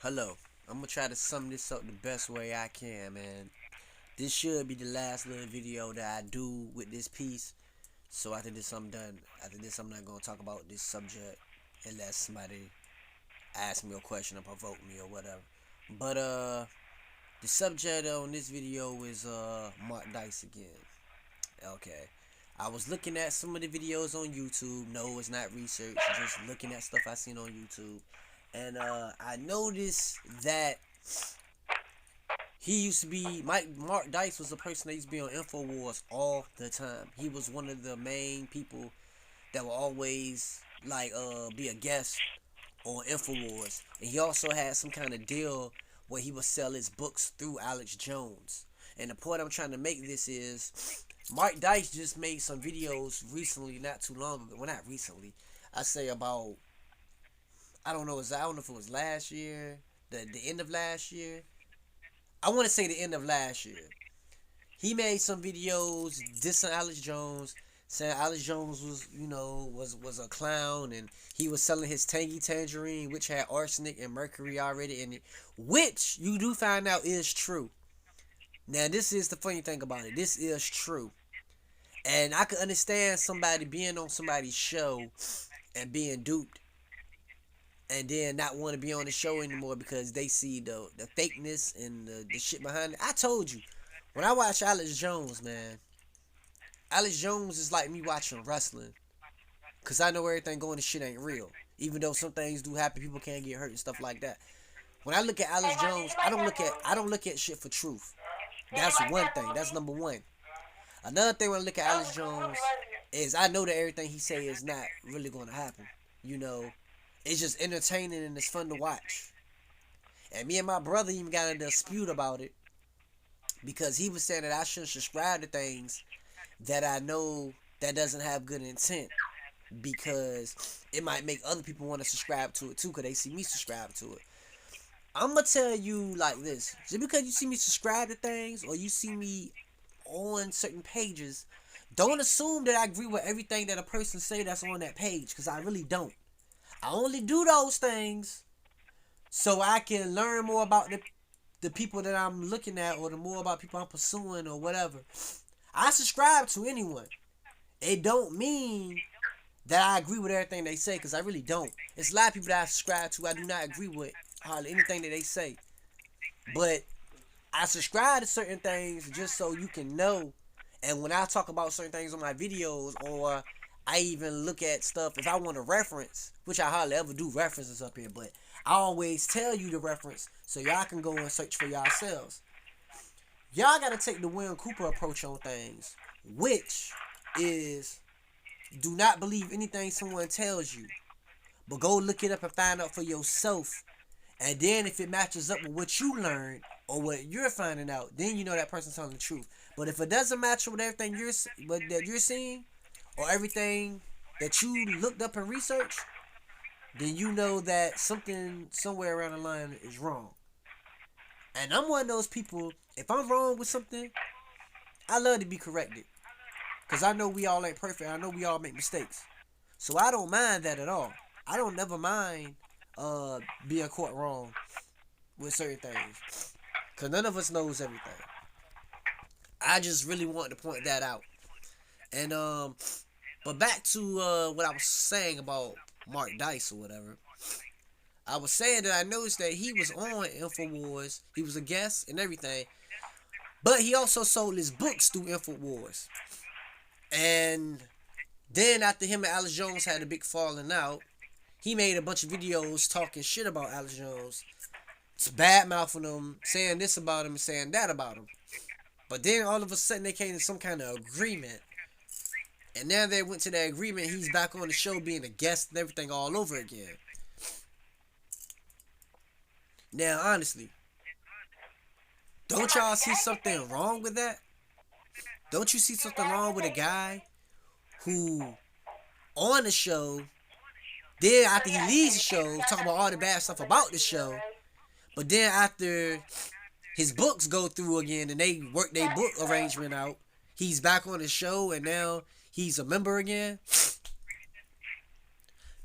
Hello. I'm gonna try to sum this up the best way I can, man. This should be the last little video that I do with this piece. So after this, I'm done. After this, I'm not gonna talk about this subject unless somebody asks me a question or provoke me or whatever. But the subject on this video is Mark Dice again. Okay. I was looking at some of the videos on YouTube. No, it's not research. Just looking at stuff I seen on YouTube. And I noticed that he used to be Mark Dice was a person that used to be on Infowars all the time. He was one of the main people that will always be a guest on Infowars. And he also had some kind of deal where he would sell his books through Alex Jones. And the point I'm trying to make this is Mark Dice just made some videos recently, not too long ago. Well, not recently. I say about I don't know. I don't know if it was last year, the end of last year. I want to say the end of last year. He made some videos dissing Alex Jones, saying Alex Jones was, was a clown, and he was selling his tangy tangerine, which had arsenic and mercury already in it, which you do find out is true. Now, this is the funny thing about it. This is true, and I can understand somebody being on somebody's show and being duped and then not want to be on the show anymore because they see the fakeness and the shit behind it. I told you, when I watch Alex Jones, man, Alex Jones is like me watching wrestling. Because I know everything going to shit ain't real. Even though some things do happen, people can't get hurt and stuff like that. When I look at Alex Jones, I don't look at shit for truth. That's one thing. That's number one. Another thing when I look at Alex Jones is I know that everything he say is not really going to happen. You know, it's just entertaining and it's fun to watch. And me and my brother even got in a dispute about it because he was saying that I shouldn't subscribe to things that I know that doesn't have good intent because it might make other people want to subscribe to it too because they see me subscribe to it. I'm gonna tell you like this: just because you see me subscribe to things or you see me on certain pages, don't assume that I agree with everything that a person say that's on that page because I really don't. I only do those things so I can learn more about the people that I'm looking at or the more about people I'm pursuing or whatever. I subscribe to anyone. It don't mean that I agree with everything they say because I really don't. It's a lot of people that I subscribe to I do not agree with hardly anything that they say. But I subscribe to certain things just so you can know. And when I talk about certain things on my videos or I even look at stuff if I want to reference, which I hardly ever do references up here, but I always tell you the reference so y'all can go and search for yourselves. Y'all gotta take the William Cooper approach on things, which is do not believe anything someone tells you, but go look it up and find out for yourself. And then if it matches up with what you learned or what you're finding out, then you know that person's telling the truth. But if it doesn't match with everything that you're seeing or everything that you looked up and researched, then you know that something somewhere around the line is wrong. And I'm one of those people. If I'm wrong with something, I love to be corrected. Cause I know we all ain't perfect. I know we all make mistakes. So I don't mind that at all. I don't never mind being caught wrong with certain things. Cause none of us knows everything. I just really want to point that out. And but back to what I was saying about Mark Dice or whatever. I was saying that I noticed that he was on Infowars. He was a guest and everything. But he also sold his books through Infowars. And then after him and Alex Jones had a big falling out, he made a bunch of videos talking shit about Alex Jones, bad mouthing him, saying this about him and saying that about him. But then all of a sudden they came to some kind of agreement. And now they went to that agreement. He's back on the show being a guest and everything all over again. Now, honestly, don't y'all see something wrong with that? Don't you see something wrong with a guy who on the show, then after he leaves the show, talking about all the bad stuff about the show, but then after his books go through again and they work their book arrangement out, he's back on the show and now he's a member again?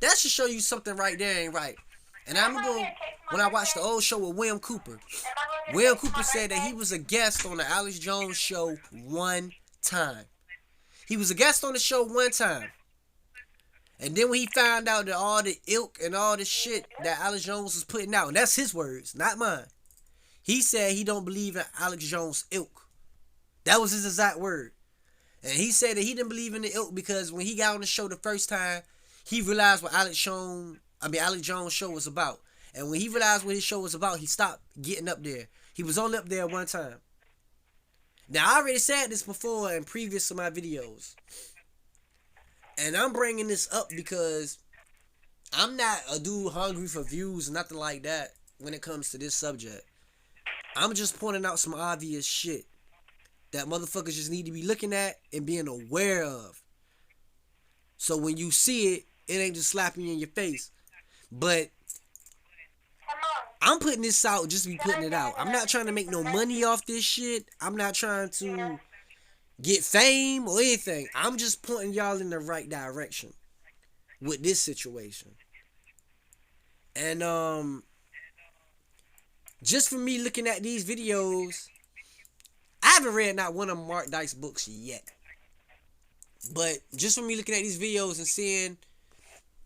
That should show you something right there ain't right. And I remember when I watched the old show with William Cooper. William Cooper said that he was a guest on the Alex Jones show one time. He was a guest on the show one time. And then when he found out that all the ilk and all the shit that Alex Jones was putting out, and that's his words, not mine. He said he don't believe in Alex Jones' ilk. That was his exact word. And he said that he didn't believe in the ilk because when he got on the show the first time, he realized what Alex Jones' show was about. And when he realized what his show was about, he stopped getting up there. He was only up there one time. Now, I already said this before in previous of my videos. And I'm bringing this up because I'm not a dude hungry for views, nothing like that when it comes to this subject. I'm just pointing out some obvious shit that motherfuckers just need to be looking at and being aware of. So when you see it, it ain't just slapping you in your face. But I'm putting this out just to be putting it out. I'm not trying to make no money off this shit. I'm not trying to get fame or anything. I'm just pointing y'all in the right direction with this situation. And just for me looking at these videos, I haven't read not one of Mark Dice books yet. But just for me looking at these videos and seeing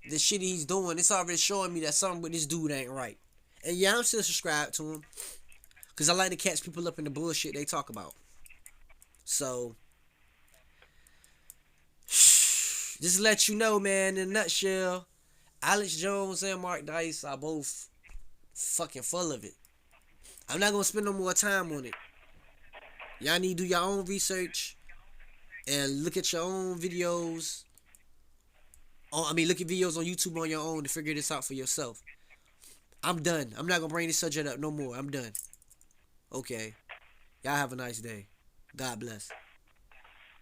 the shit he's doing, it's already showing me that something with this dude ain't right. And yeah, I'm still subscribed to him because I like to catch people up in the bullshit they talk about. So, just to let you know, man, in a nutshell, Alex Jones and Mark Dice are both fucking full of it. I'm not going to spend no more time on it. Y'all need to do your own research and look at your own videos. Look at videos on YouTube on your own to figure this out for yourself. I'm done. I'm not going to bring this subject up no more. I'm done. Okay. Y'all have a nice day. God bless.